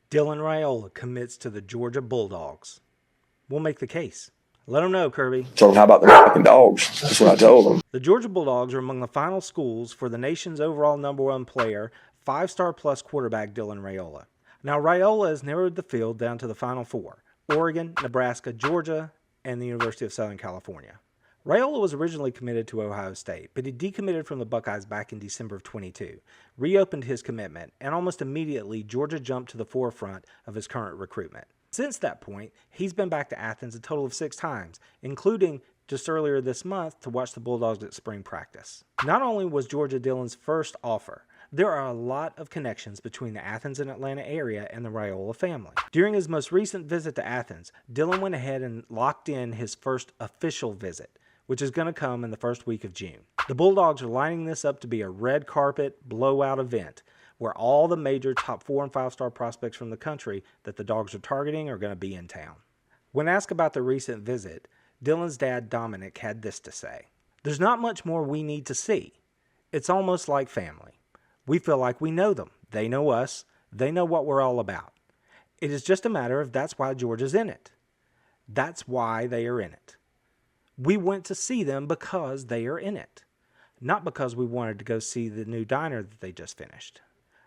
Dylan Raiola commits to the Georgia Bulldogs. We'll make the case. Let them know, Kirby. So how about the fucking dogs? That's what I told them. The Georgia Bulldogs are among the final schools for the nation's overall #1 player, 5-star plus quarterback Dylan Raiola. Now, Raiola has narrowed the field down to the final four: Oregon, Nebraska, Georgia, and the University of Southern California. Raiola was originally committed to Ohio State, but he decommitted from the Buckeyes back in December of 22, reopened his commitment, and almost immediately Georgia jumped to the forefront of his current recruitment. Since that point, he's been back to Athens a total of 6 times, including just earlier this month to watch the Bulldogs at spring practice. Not only was Georgia Dylan's first offer, there are a lot of connections between the Athens and Atlanta area and the Raiola family. During his most recent visit to Athens, Dylan went ahead and locked in his first official visit, which is going to come in the first week of June. The Bulldogs are lining this up to be a red carpet blowout event where all the major top 4 and 5-star prospects from the country that the Dogs are targeting are going to be in town. When asked about the recent visit, Dylan's dad, Dominic, had this to say: "There's not much more we need to see. It's almost like family. We feel like we know them. They know us. They know what we're all about. It is just a matter of that's why Georgia's in it. That's why they are in it. We went to see them because they are in it, not because we wanted to go see the new diner that they just finished."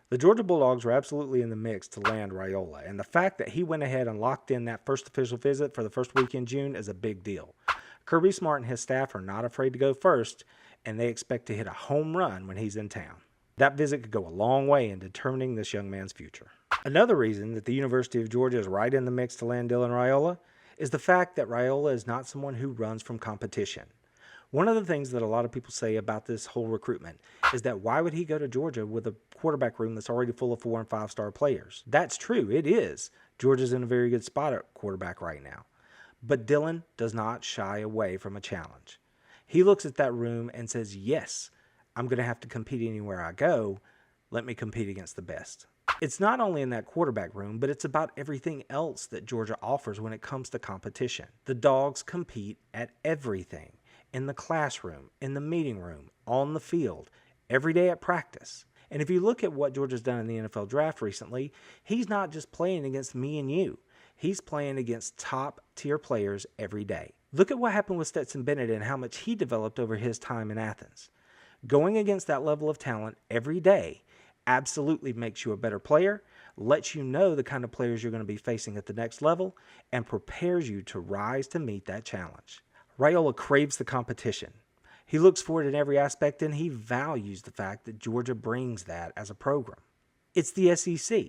The Georgia Bulldogs were absolutely in the mix to land Raiola, and the fact that he went ahead and locked in that first official visit for the first week in June is a big deal. Kirby Smart and his staff are not afraid to go first, and they expect to hit a home run when he's in town. That visit could go a long way in determining this young man's future. Another reason that the University of Georgia is right in the mix to land Dylan Raiola is the fact that Raiola is not someone who runs from competition. One of the things that a lot of people say about this whole recruitment is that why would he go to Georgia with a quarterback room that's already full of 4 and 5-star players? That's true, it is. Georgia's in a very good spot at quarterback right now. But Dylan does not shy away from a challenge. He looks at that room and says, yes, I'm going to have to compete anywhere I go. Let me compete against the best. It's not only in that quarterback room, but it's about everything else that Georgia offers when it comes to competition. The Dogs compete at everything. In the classroom, in the meeting room, on the field, every day at practice. And if you look at what Georgia's done in the NFL draft recently, he's not just playing against me and you. He's playing against top-tier players every day. Look at what happened with Stetson Bennett and how much he developed over his time in Athens. Going against that level of talent every day absolutely makes you a better player, lets you know the kind of players you're going to be facing at the next level, and prepares you to rise to meet that challenge. Raiola craves the competition. He looks for it in every aspect, and he values the fact that Georgia brings that as a program. It's the SEC,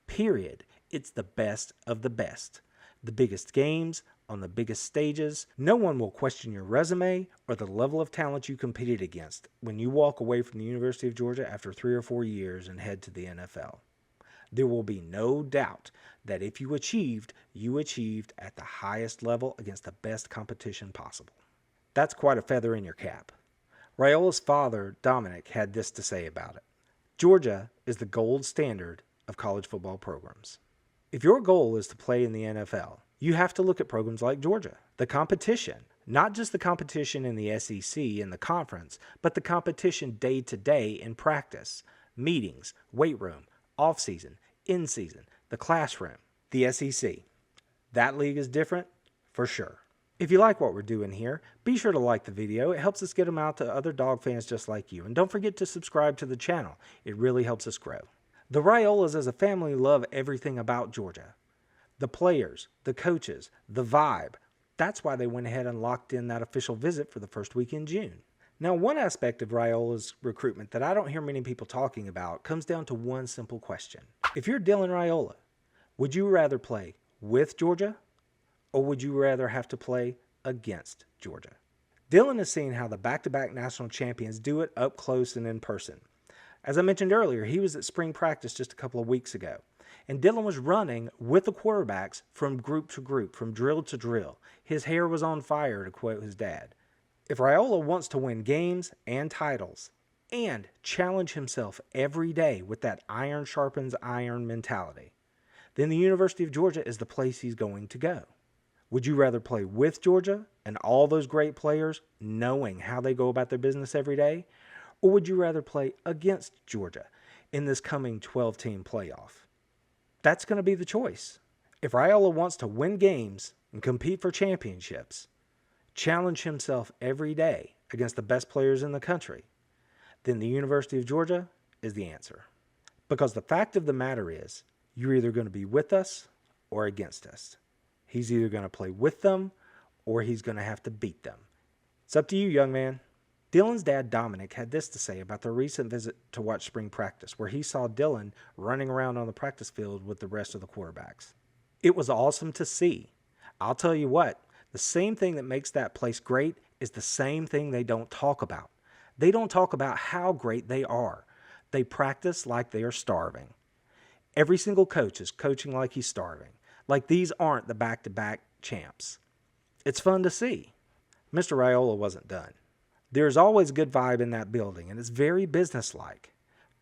period. It's the best of the best. The biggest games, on the biggest stages. No one will question your resume or the level of talent you competed against when you walk away from the University of Georgia after 3 or 4 years and head to the NFL. There will be no doubt that if you achieved at the highest level against the best competition possible. That's quite a feather in your cap. Raiola's father, Dominic, had this to say about it: "Georgia is the gold standard of college football programs. If your goal is to play in the NFL, you have to look at programs like Georgia. The competition, not just the competition in the SEC and the conference, but the competition day to day in practice, meetings, weight room, off-season, in-season, the classroom, the SEC. That league is different, for sure." If you like what we're doing here, be sure to like the video. It helps us get them out to other dog fans just like you. And don't forget to subscribe to the channel. It really helps us grow. The Raiolas as a family love everything about Georgia. The players, the coaches, the vibe. That's why they went ahead and locked in that official visit for the first week in June. Now, one aspect of Raiola's recruitment that I don't hear many people talking about comes down to one simple question. If you're Dylan Raiola, would you rather play with Georgia, or would you rather have to play against Georgia? Dylan has seen how the back-to-back national champions do it up close and in person. As I mentioned earlier, he was at spring practice just a couple of weeks ago, and Dylan was running with the quarterbacks from group to group, from drill to drill. His hair was on fire, to quote his dad. If Raiola wants to win games and titles and challenge himself every day with that iron sharpens iron mentality, then the University of Georgia is the place he's going to go. Would you rather play with Georgia and all those great players knowing how they go about their business every day, or would you rather play against Georgia in this coming 12-team playoff? That's going to be the choice. If Raiola wants to win games and compete for championships, challenge himself every day against the best players in the country, then the University of Georgia is the answer. Because the fact of the matter is, you're either going to be with us or against us. He's either going to play with them or he's going to have to beat them. It's up to you, young man. Dylan's dad, Dominic, had this to say about their recent visit to watch spring practice, where he saw Dylan running around on the practice field with the rest of the quarterbacks. It was awesome to see. I'll tell you what, the same thing that makes that place great is the same thing they don't talk about. They don't talk about how great they are. They practice like they are starving. Every single coach is coaching like he's starving, like these aren't the back-to-back champs. It's fun to see. Mr. Raiola wasn't done. There's always a good vibe in that building, and it's very businesslike.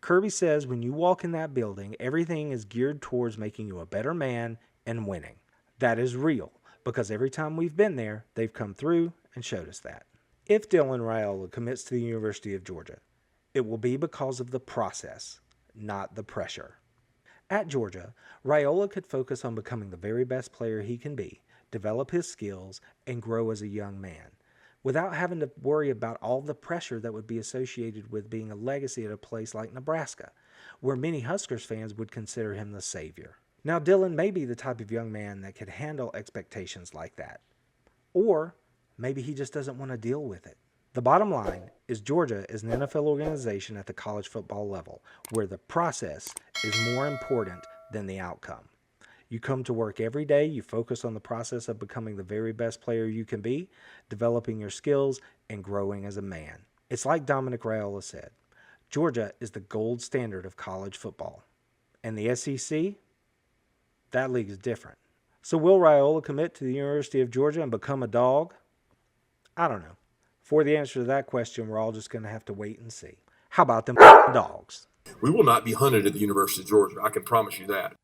Kirby says when you walk in that building, everything is geared towards making you a better man and winning. That is real, because every time we've been there, they've come through and showed us that. If Dylan Raiola commits to the University of Georgia, it will be because of the process, not the pressure. At Georgia, Raiola could focus on becoming the very best player he can be, develop his skills, and grow as a young man, without having to worry about all the pressure that would be associated with being a legacy at a place like Nebraska, where many Huskers fans would consider him the savior. Now, Dylan may be the type of young man that could handle expectations like that. Or maybe he just doesn't want to deal with it. The bottom line is Georgia is an NFL organization at the college football level, where the process is more important than the outcome. You come to work every day, you focus on the process of becoming the very best player you can be, developing your skills, and growing as a man. It's like Dominic Raiola said, Georgia is the gold standard of college football. And the SEC? That league is different. So will Raiola commit to the University of Georgia and become a dog? I don't know. For the answer to that question, we're all just going to have to wait and see. How about them dogs? We will not be hunted at the University of Georgia. I can promise you that.